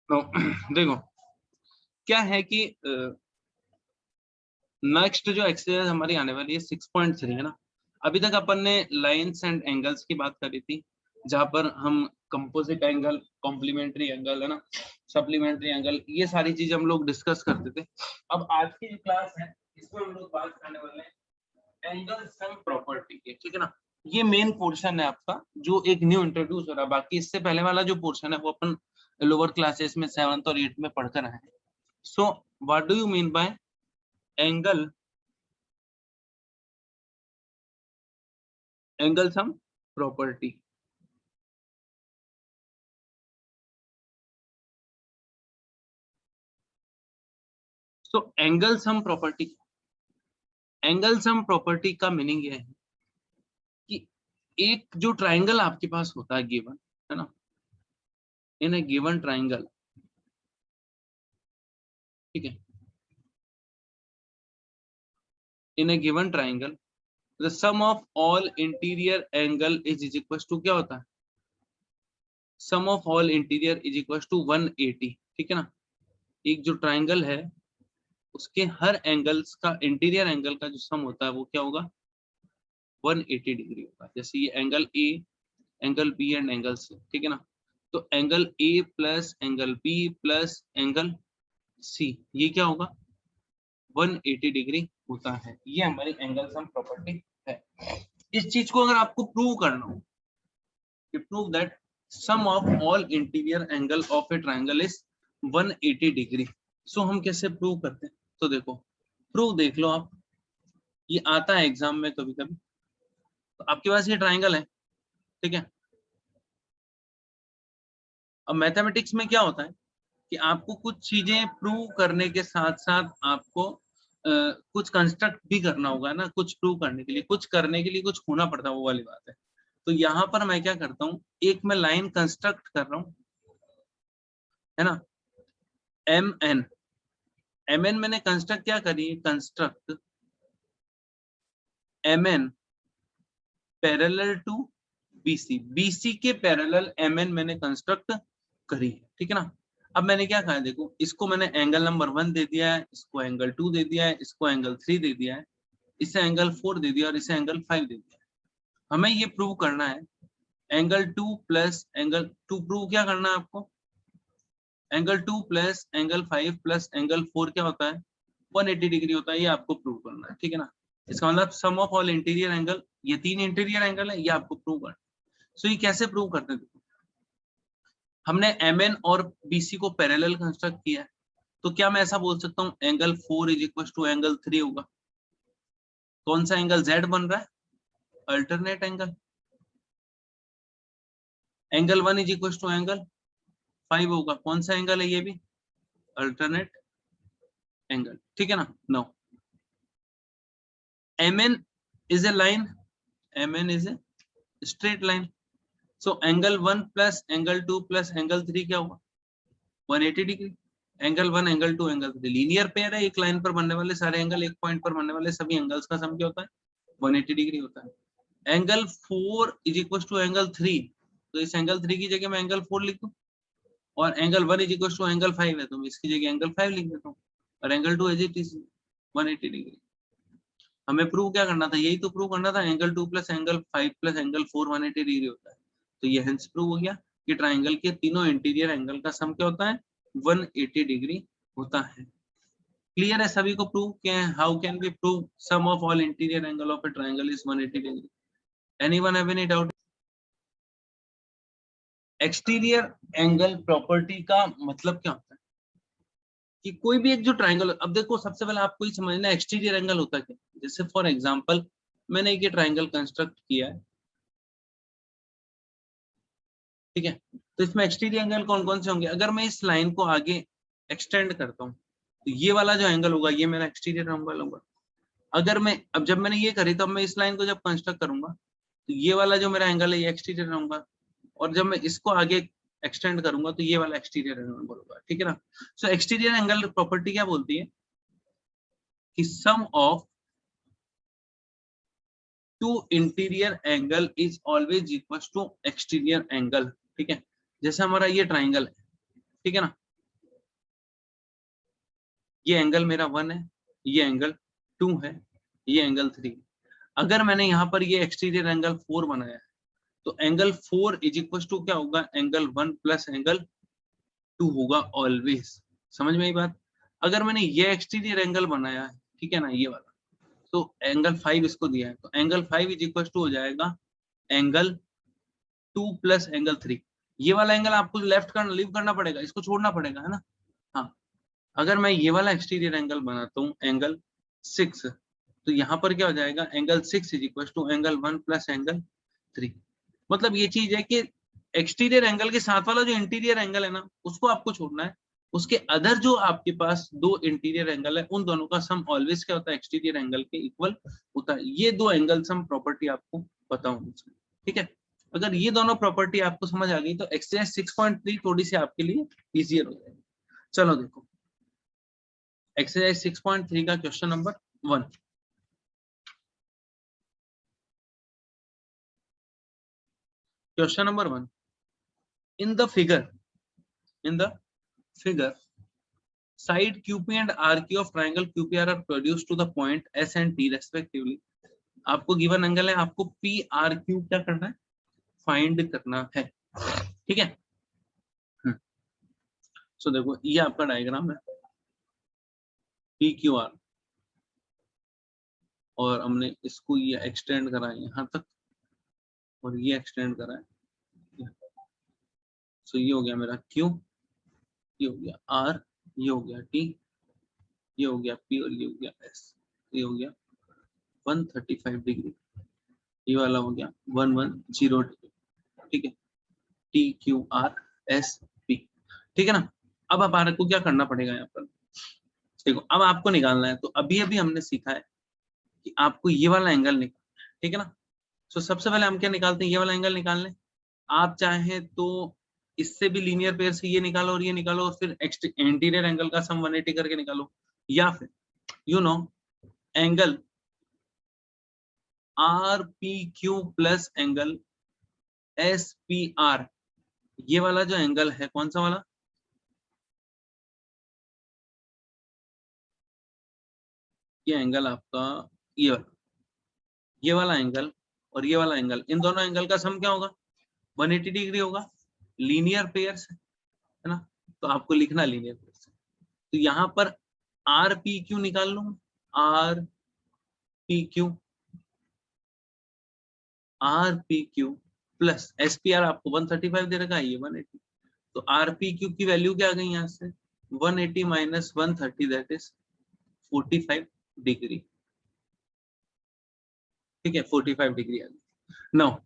तो देखो क्या है कि नेक्स्ट जो एक्सरसाइज हमारी आने वाली है 6.3 है ना। अभी तक अपन ने लाइंस एंड एंगल्स की बात करी थी, जहां पर हम कंपोजिट एंगल, कॉम्प्लीमेंट्री एंगल है ना, सप्लीमेंट्री एंगल, ये सारी चीजें हम लोग डिस्कस करते थे। अब आज की जो क्लास है इसमें हम लोग बात करने वाले हैं एंगल सम प्रॉपर्टी की, ठीक है ना। ये मेन पोर्शन है आपका जो एक न्यू इंट्रोड्यूस हो रहा है। बाकी इससे पहले वाला जो पोर्शन है वो अपन लोअर क्लासेस में 7th और 8th में पढ़कर आए हैं। So what do you mean by angle sum property? So angle sum property का मीनिंग ये है कि एक जो ट्राइंगल आपके पास होता है गिवन, है ना, इन ए गिवन ट्राइंगल, ठीक है, in a given triangle the sum of all interior angle is equal to क्या होता है? Sum of all interior is equal to 180, ठीक है ना। एक जो ट्राइंगल है उसके हर एंगल्स का, इंटीरियर एंगल का जो सम होता है वो क्या होगा? 180 डिग्री होगा। जैसे ये angle A, angle B and angle C, ठीक है ना। तो angle A plus angle B plus angle C, ये क्या होगा? 180 डिग्री होता है। ये हमारी एंगल सम प्रॉपर्टी है। इस चीज को अगर आपको प्रूव करना हो कि prove that sum of all interior angle of a triangle is 180 degree, so हम कैसे प्रूव करते हैं? तो देखो, प्रूव देख लो आप, ये आता है एग्जाम में कभी कभी। तो आपके पास ये ट्राइंगल है, ठीक है। अब मैथमेटिक्स में क्या होता है कि आपको कुछ चीजें प्रूव करने के साथ साथ आपको कुछ कंस्ट्रक्ट भी करना होगा ना। कुछ प्रूव करने के लिए, कुछ करने के लिए कुछ होना पड़ता है, वो वाली बात है। तो यहाँ पर मैं क्या करता हूँ, एक मैं लाइन कंस्ट्रक्ट कर रहा हूँ, है ना। एम एन, एम एन मैंने कंस्ट्रक्ट क्या करी है? Construct M N parallel to BC, BC के पैरेलल एम एन मैंने कंस्ट्रक्ट करी है, ठीक है ना। अब मैंने क्या कहा है, देखो, इसको मैंने एंगल नंबर 1 दे दिया है, इसको एंगल 2 दे दिया है, इसको एंगल 3 दे दिया है, इसे एंगल 4 दे दिया और इसे एंगल 5 दे दिया है। हमें ये प्रूव करना है एंगल 2 प्लस एंगल 2, प्रूव क्या करना है आपको? Angle 2 plus angle 5 plus angle 4 क्या होता है? 180 डिग्री होता है। ये आपको प्रूव करना है, ठीक है ना। इसका मतलब सम ऑफ ऑल इंटीरियर एंगल, ये 3 इंटीरियर एंगल है, ये आपको प्रूव करना है। सो ये कैसे प्रूव करते हैं? हमने एम एन और बीसी को पैरेलल कंस्ट्रक्ट किया है, तो क्या मैं ऐसा बोल सकता हूँ angle 4 is equal to angle 3 होगा? कौन सा एंगल जेड बन रहा है? Alternate angle. Angle 1 is equal to angle 5 होगा। कौन सा एंगल है? ये भी अल्टरनेट एंगल, ठीक है ना। No, M N is a line, M N is a straight line. So angle 1 plus angle 2 plus angle 3 क्या होगा? 180 degree. Angle 1 angle 2 angle 3 linear pair है। एक लाइन पर बनने वाले सारे एंगल, एक पॉइंट पर बनने वाले सभी एंगल्स का सम क्या होता है? 180 डिग्री होता है। Angle 4 is equal to angle 3, तो इस एंगल 3 की जगह मैं एंगल 4 लिख दूं, और angle 1 is equal to angle 5 है, तो मैं इसकी जगह एंगल 5 लिख देता हूँ, और angle 2 as it is 180 degree. हमें प्रूव क्या करना था? यही तो प्रूव करना था, angle 2 plus angle 5 plus angle 4 180 degree होता है। तो ये हेंस प्रूव हो गया कि ट्राइंगल के तीनों इंटीरियर एंगल का सम क्या होता है? 180 डिग्री होता है। क्लियर है सभी को? प्रूव क्या है? How can we prove sum of all interior angle of a triangle is 180 degree? Anyone have any doubt? Exterior angle property का मतलब क्या होता है कि कोई भी एक जो ट्राइंगल, अब देखो सबसे पहले आपको ही समझना एक्सटीरियर एंगल होता है क्या। जैसे फॉर एग्जांपल मैंने एक ये ट्राइंगल कंस्ट्रक्ट किया है, ठीक है। तो इसमें एक्सटीरियर एंगल कौन कौन से होंगे? अगर मैं इस लाइन को आगे एक्सटेंड करता हूँ तो ये वाला जो एंगल होगा ये मेरा एक्सटीरियर एंगल होगा। अगर मैं, अब जब मैंने ये करी तो अब मैं इस लाइन को जब कंस्ट्रक्ट करूंगा तो ये वाला जो मेरा एंगल है ये एक्सटीरियर होगा, और जब मैं इसको आगे एक्सटेंड करूंगा तो ये वाला एक्सटीरियर एंगल होगा, ठीक है ना। सो एक्सटीरियर एंगल प्रॉपर्टी क्या बोलती है कि sum of two interior angle is always equal to exterior angle, ठीक है। जैसे हमारा ये ट्राइंगल है, ठीक है ना। ये एंगल मेरा 1 है, ये एंगल 2 है, ये एंगल 3। अगर मैंने यहाँ पर ये एक्सटीरियर एंगल 4 बनाया है तो एंगल 4 इज इक्वल टू क्या होगा, एंगल 1 प्लस एंगल 2 होगा ऑलवेज। समझ में आई बात? अगर मैंने ये एक्सटीरियर एंगल बनाया है, ठीक है ना, ये वाला, तो एंगल 5 इसको दिया है, तो एंगल 5 इज इक्वल टू हो जाएगा एंगल 2 प्लस एंगल 3। ये वाला एंगल आपको लेफ्ट करना, लीव करना पड़ेगा, इसको छोड़ना पड़ेगा, है ना। हाँ, अगर मैं ये वाला एक्सटीरियर एंगल बनाता हूँ एंगल 6, तो यहाँ पर क्या हो जाएगा, angle 6 is equal to angle 1 plus angle 3। मतलब ये चीज है कि एक्सटीरियर एंगल के साथ वाला जो इंटीरियर एंगल है ना, उसको आपको छोड़ना है। उसके अदर जो आपके पास दो इंटीरियर एंगल है, उन दोनों का सम ऑलवेज क्या होता है, एक्सटीरियर एंगल के इक्वल होता है। ये दो एंगल सम प्रॉपर्टी आपको पता होनी चाहिए, ठीक है। अगर ये दोनों प्रॉपर्टी आपको समझ आ गई तो एक्सरसाइज 6.3 थोड़ी सी आपके लिए इजियर हो जाएगी। चलो देखो एक्सरसाइज 6.3 का question number 1। Question number 1, in the figure side QP and RQ of triangle QPR are produced to the point S and T respectively। आपको गिवन एंगल है, आपको PRQ क्या करना है, फाइंड करना है, ठीक है। सो देखो ये आपका डायग्राम है PQR, और हमने इसको ये एक्सटेंड करा है यहाँ तक, और ये एक्सटेंड करा है। सो ये हो गया मेरा Q, ये हो गया R, ये हो गया T, ये हो गया P, और ये हो गया S। ये हो गया 135 डिग्री, ये वाला हो गया 110 डिग्री, ठीक है। TQRSP, ठीक है ना। अब हमारे को क्या करना पड़ेगा यहाँ पर, देखो अब आपको निकालना है। तो अभी अभी हमने सीखा है कि आपको ये वाला एंगल निकालना है, ठीक है ना। तो सबसे पहले हम क्या निकालते हैं, ये वाला एंगल निकाल लें। आप चाहें तो इससे भी लीनियर पेयर से ये निकालो और ये निकालो, और फिर इंटीरियर एंगल का सम 180 करके निकालो, या फिर you know angle RPQ plus angle SPR, ये वाला जो एंगल है, कौन सा वाला, ये एंगल आपका ये वाला एंगल और ये वाला एंगल, इन दोनों एंगल का सम क्या होगा, 180 डिग्री होगा। लीनियर पेयर से, है ना, तो आपको लिखना लीनियर पेयर से। तो यहाँ पर RPQ निकाल लूं, RPQ प्लस SPR आपको 135 दे रखा है, ये 180। तो RPQ की वैल्यू क्या आ गई यहाँ से, 180 माइनस 130 दैट इज 45 डिग्री, ठीक है, 45 डिग्री आ गई। नाउ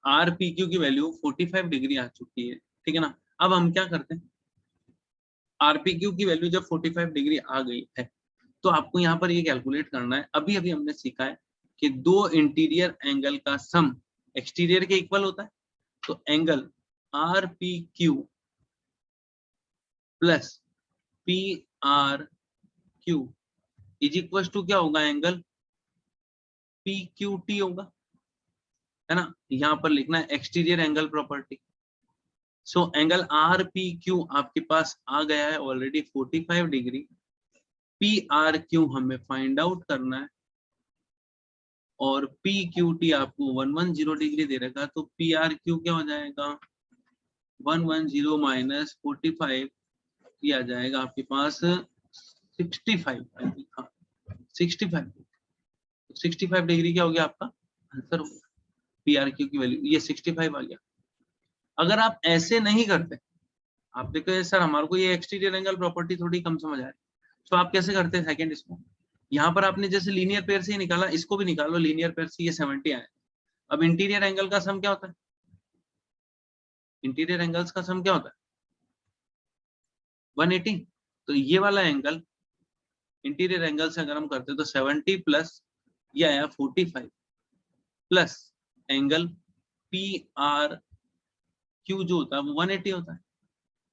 RPQ की वैल्यू 45 डिग्री आ चुकी है, ठीक है ना। अब हम क्या करते हैं, RPQ की वैल्यू जब 45 डिग्री आ गई है तो आपको यहाँ पर ये कैलकुलेट करना है। अभी अभी हमने सीखा है कि दो इंटीरियर एंगल का सम एक्सटीरियर के इक्वल होता है। तो angle RPQ plus PRQ is equal to क्या होगा, एंगल PQT होगा, है ना। यहाँ पर लिखना है exterior angle property. So angle RPQ आपके पास आ गया है ऑलरेडी 45 डिग्री। PRQ हमें फाइंड आउट करना है, और PQT आपको 110 डिग्री दे रखा, तो PRQ क्या हो जाएगा, 110 माइनस 45, ये आ जाएगा आपके पास 65, हाँ 65। 65 डिग्री क्या हो गया आपका आंसर, PRQ की वैल्यू ये 65 आ गया। अगर आप ऐसे नहीं करते, आप देखो सर हमारे को ये एक्सटीरियर एंगल प्रॉपर्टी थोड़ी कम समझ आ रही, तो आप कैसे करते हैं सेकंड इसको, यहाँ पर आपने जैसे लीनियर पेयर से ही निकाला, इसको भी निकालो लीनियर पेयर से, ये 70 आया। अब इंटीरियर एंगल का सम क्या होता है, इंटीरियर एंगल्स का सम क्या होता है 180। तो ये वाला एंगल इंटीरियर एंगल से अगर हम करते हैं तो 70 प्लस ये आया 45 प्लस एंगल PRQ जो होता है वो 180 होता है।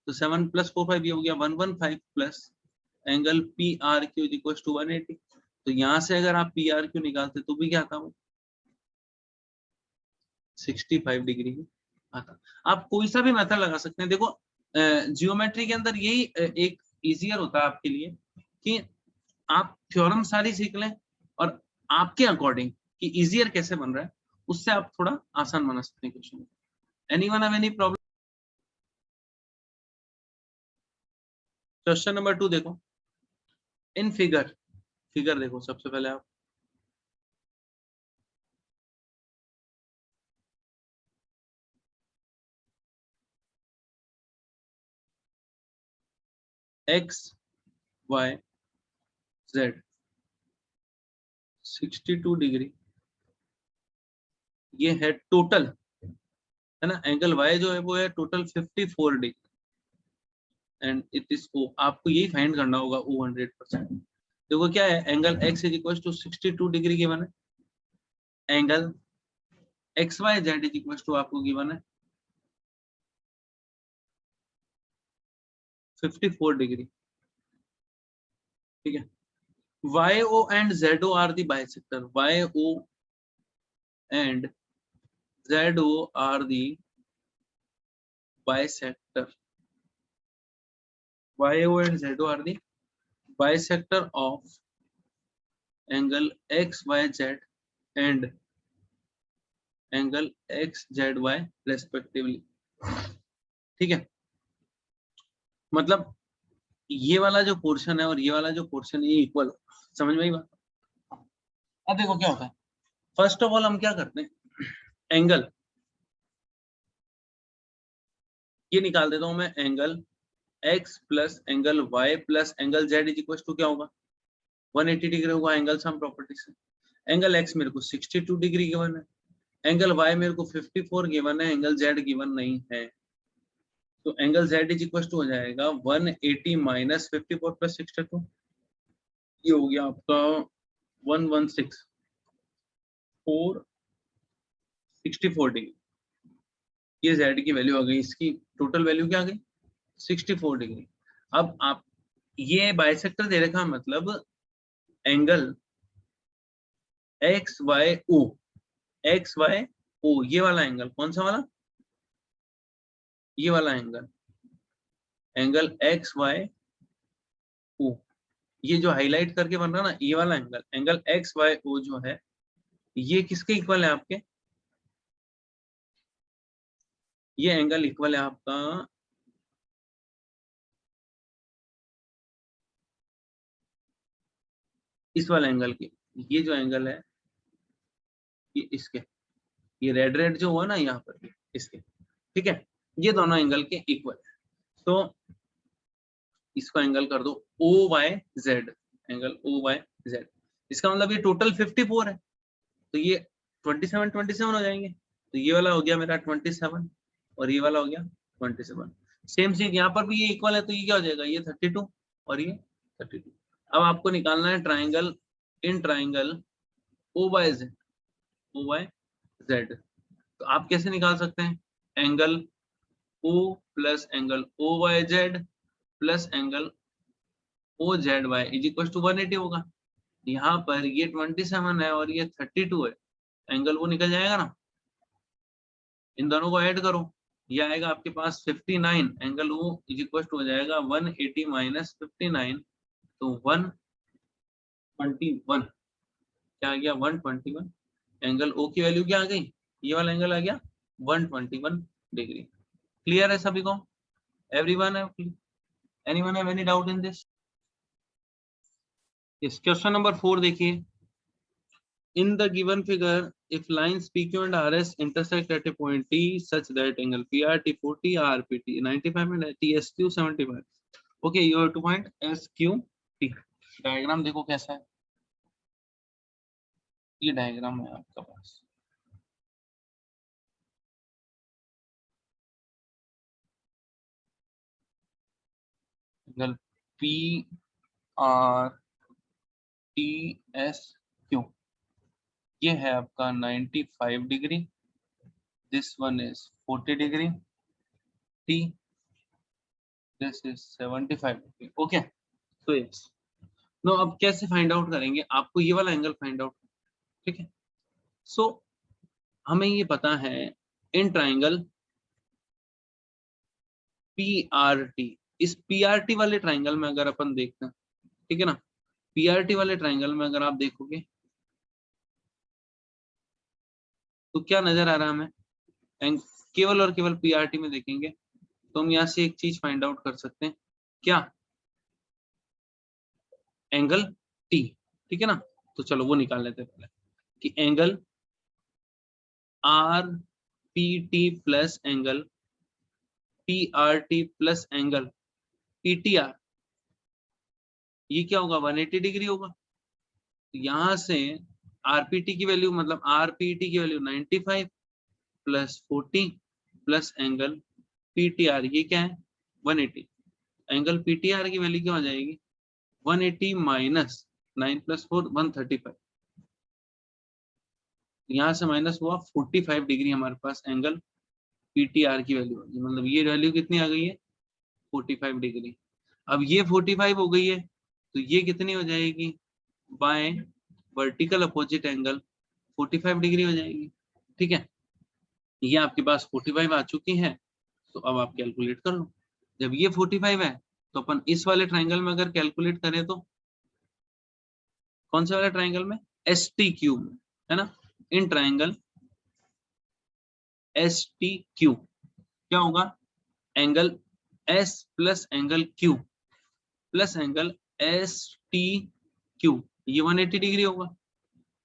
तो 7 प्लस 45 ये हो गया 115 plus angle PRQ is equal to 180। तो यहाँ से अगर आप PRQ निकालते तो भी क्या आता है 65 डिग्री आता। आप कोई सा भी मेथड लगा सकते हैं। देखो जियोमेट्री के अंदर यही एक इजियर होता है आपके लिए कि आप थ्योरम सारी सीख लें और आपके अकॉर्डिंग कि इजियर कैसे बन रहा है उससे आप थोड़ा आसान बना सकते हैं question. Anyone have any problem? Question number 2 देखो, इन फिगर, फिगर देखो सबसे पहले आप, एक्स वाई जेड 62 डिग्री, ये है टोटल, है ना। एंगल वाई जो है वो है total 54 degree and it is O. आपको यही फाइंड करना होगा ओ 100%। देखो क्या है, angle X is equal to 62 degree given है, angle X Y Z is equal to आपको गिवन है 54 डिग्री, ठीक है। YO and ZO are the bisector. YO and ZO are the bisector. YO and ZO are the bisector of angle XYZ and angle XZY respectively. ठीक है, मतलब ये वाला जो पोर्शन है और ये वाला जो पोर्शन है ये इक्वल, समझ में आई बात? अब देखो क्या होता है, फर्स्ट ऑफ ऑल हम क्या करते हैं, एंगल ये निकाल देता हूं मैं, angle x plus angle y plus angle z is equal to क्या होगा 180 डिग्री होगा एंगल सम प्रॉपर्टी से। एंगल x मेरे को 62 डिग्री गिवन है, एंगल y मेरे को 54 गिवन है, एंगल z गिवन नहीं है, तो angle z is equal to हो जाएगा 180 माइनस 54 प्लस 62, ये हो गया आपका 116 464 डिग्री। ये z की वैल्यू आ गई, इसकी टोटल वैल्यू क्या आ गई 64 डिग्री। अब आप ये बाइसेक्टर दे रखा, मतलब angle X Y O, X Y O, ये वाला एंगल कौन सा वाला, ये वाला angle, angle X Y O, ये जो हाईलाइट करके बन रहा है ना ये वाला angle, angle X Y O जो है ये किसके इक्वल है आपके, ये एंगल इक्वल है आपका इस वाला एंगल के, ये जो एंगल है ये इसके, ये रेड रेड जो हुआ ना यहाँ पर इसके, ठीक है, ये दोनों एंगल के इक्वल है। तो इसको एंगल कर दो O Y Z, angle O Y Z, इसका मतलब ये टोटल 54 है, तो ये 27 हो जाएंगे, तो ये वाला हो गया मेरा 27 और ये वाला हो गया 27। सेम चीज यहाँ पर भी ये इक्वल है, तो ये क्या हो जाएगा, ये 32 और ये 32। अब आपको निकालना है triangle, in triangle O Y Z, O Y Z, तो आप कैसे निकाल सकते हैं, angle O plus angle O Y Z plus angle O Z Y is equal to 180 होगा। यहाँ पर ये 27 है और ये 32 है, एंगल वो निकल जाएगा ना, इन दोनों को ऐड करो, ये आएगा आपके पास 59, एंगल वो इज इक्वल टू हो जाएगा 180 माइनस 59, तो 121, क्या आ गया 121, एंगल ओ की वैल्यू क्या आ गई, ये वाला एंगल आ गया 121 डिग्री। क्लियर है सभी को, एवरीवन है, anyone have any doubt in this? Yes, question number 4 देखिए, in the given figure if lines PQ and RS intersect at a point T such that angle PRT 40, RPT 95 and TSQ 75, okay you have to find SQT। Diagram देखो कैसा है, ये diagram है आपका पास, angle PRTSQ ये है आपका 95 degree, this one is 40 degree, T this is 75 degree, okay. So yes, no अब कैसे फाइंड आउट करेंगे, आपको ये वाला एंगल फाइंड आउट, ठीक है। सो हमें ये पता है इन ट्राइंगल PRT, इस पीआरटी वाले ट्राइंगल में अगर अपन देखते हैं, ठीक है ना, पीआरटी वाले ट्राइंगल में अगर आप देखोगे तो क्या नजर आ रहा है हमें, केवल और केवल पीआरटी में देखेंगे तो हम यहाँ से एक चीज फाइंड आउट कर सकते हैं, क्या, एंगल टी, ठीक है ना। तो चलो वो निकाल लेते हैं पहले कि angle R P T plus angle P R T plus angle P T R, ये क्या होगा, 180 डिग्री होगा। तो यहाँ से आरपीटी की वैल्यू मतलब आरपीटी की value 95 plus 40 plus angle PTR, ये क्या है 180। एंगल पीटीआर की वैल्यू क्या हो जाएगी 180 माइनस 9 प्लस 4 135, यहाँ से माइनस हुआ 45 डिग्री, हमारे पास एंगल पीटीआर की वैल्यू होगी, मतलब ये वैल्यू कितनी आ गई है 45 डिग्री। अब ये 45 हो गई है तो ये कितनी हो जाएगी, bye vertical opposite angle 45 degree हो जाएगी, ठीक है। ये आपके पास 45 आ चुकी है, तो अब आप कैलकुलेट कर लो। जब ये 45 है तो अपन इस वाले ट्राइंगल में अगर कैलकुलेट करें तो कौन से वाले ट्राइंगल में, एस टी क्यू में, है ना। In triangle S T Q क्या होगा, angle S plus angle Q plus angle S T Q, ये 180 डिग्री होगा,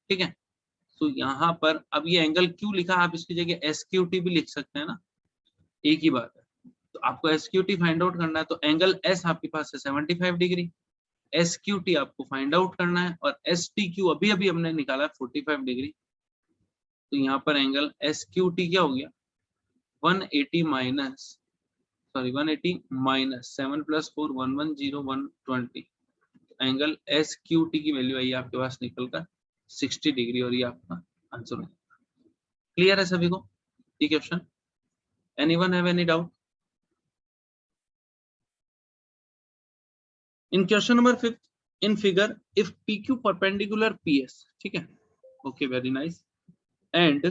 ठीक है। तो यहाँ पर अब ये एंगल क्यू लिखा, आप इसकी जगह एस क्यू टी भी लिख सकते हैं ना, एक ही बात है। तो आपको S Q T find out करना है, तो एंगल एस आपके पास है 75 डिग्री, एस क्यू टी आपको फाइंड आउट करना है, और एस टी क्यू अभी अभी हमने निकाला 45 डिग्री। तो यहाँ पर एंगल एस क्यू टी क्या हो गया 180 minus, sorry 180 minus 7 plus 4 110 120, angle S Q T की वैल्यू आई आपके पास निकल कर 60 डिग्री, और ये आपका आंसर है। क्लियर है सभी को ये question, anyone have any doubt. In question number 5 in figure if PQ perpendicular PS, ठीक है, okay very nice, and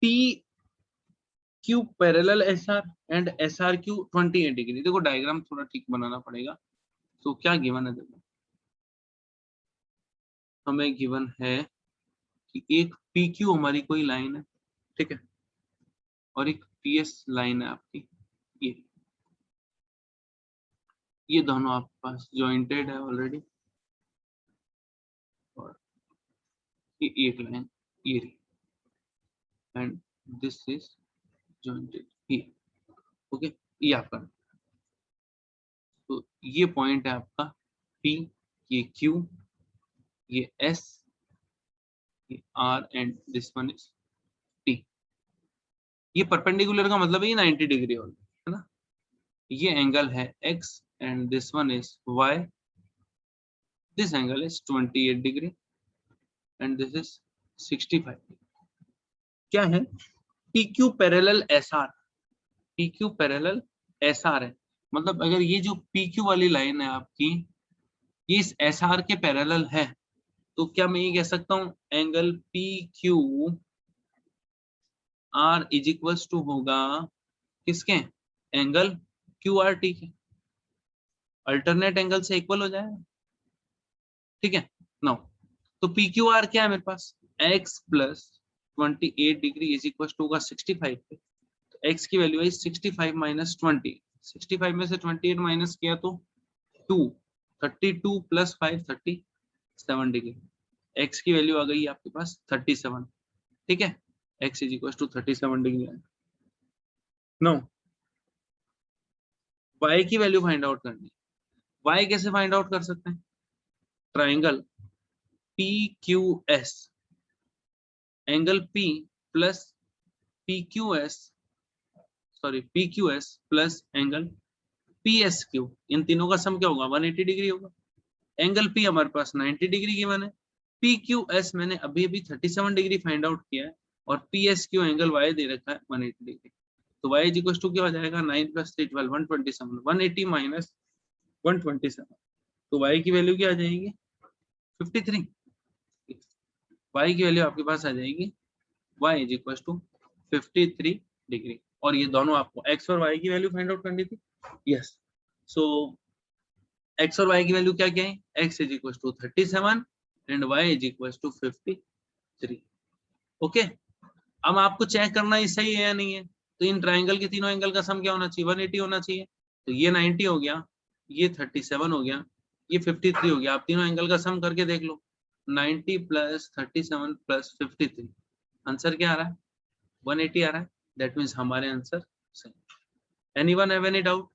PQ parallel SR and SRQ 28 degree. देखो डायग्राम थोड़ा ठीक बनाना पड़ेगा। तो क्या गिवन है, देखो हमें गिवन है कि एक PQ हमारी कोई लाइन है, ठीक है, और एक PS लाइन है आपकी, ये दोनों आपके पास जॉइंटेड है ऑलरेडी, और ये एक लाइन ये रही, and this is jointed here, okay, ये आपका। तो ये पॉइंट है आपका P, ये Q, ये S, ये R and this one is T। ये परपेंडिकुलर का मतलब है ये 90 डिग्री है ना। ये एंगल है X and this one is Y, this angle is 28 degree and this is 65। क्या है PQ parallel SR, PQ parallel SR है, मतलब अगर ये जो PQ वाली लाइन है आपकी ये इस SR के पैरेलल है, तो क्या मैं ये कह सकता हूं angle PQ R is equals to होगा किसके, एंगल QRT के, अल्टरनेट एंगल से इक्वल हो जाएगा, ठीक है। नाउ तो PQR क्या है मेरे पास, x plus 28 degree is equal to होगा 65 पे, तो x की वैल्यू है 65 माइनस 20, 65 में से 28 माइनस किया तो 2, 32 प्लस 5 37 डिग्री, x की वैल्यू आ गई आपके पास 37, ठीक है, x is equal to 37 degree. No y की वैल्यू फाइंड आउट करनी है, y कैसे फाइंड आउट कर सकते हैं, triangle PQS, angle P plus PQS, sorry PQS plus angle PSQ, इन तीनों का सम क्या होगा 180 डिग्री होगा। एंगल P हमारे पास 90 डिग्री गिवन है, PQS मैंने अभी अभी 37 डिग्री फाइंड आउट किया है, और PSQ एंगल Y दे रखा है 180 डिग्री। तो y इज इक्वल टू क्या हो जाएगा 9 प्लस 3 12 127, 180 माइनस 127, तो y की वैल्यू क्या आ जाएगी 53, y की वैल्यू आपके पास आ जाएगी y is equal to 53 degree. और ये दोनों आपको x और y की वैल्यू फाइंड आउट करनी थी। यस, सो x और y की वैल्यू क्या क्या है, x is equal to 37 and y is equal to 53। Okay, अब आपको चेक करना है सही है या नहीं है। तो इन ट्राइंगल के तीनों एंगल का सम क्या होना चाहिए, 180 होना चाहिए। तो ये 90 हो गया, ये 37 हो गया, ये 53 हो गया। आप तीनों एंगल का सम करके देख लो, 90 प्लस 37 प्लस 53, आंसर क्या आ रहा है, 180 आ रहा है। दैट मीन्स हमारे आंसर सही। Anyone have any doubt?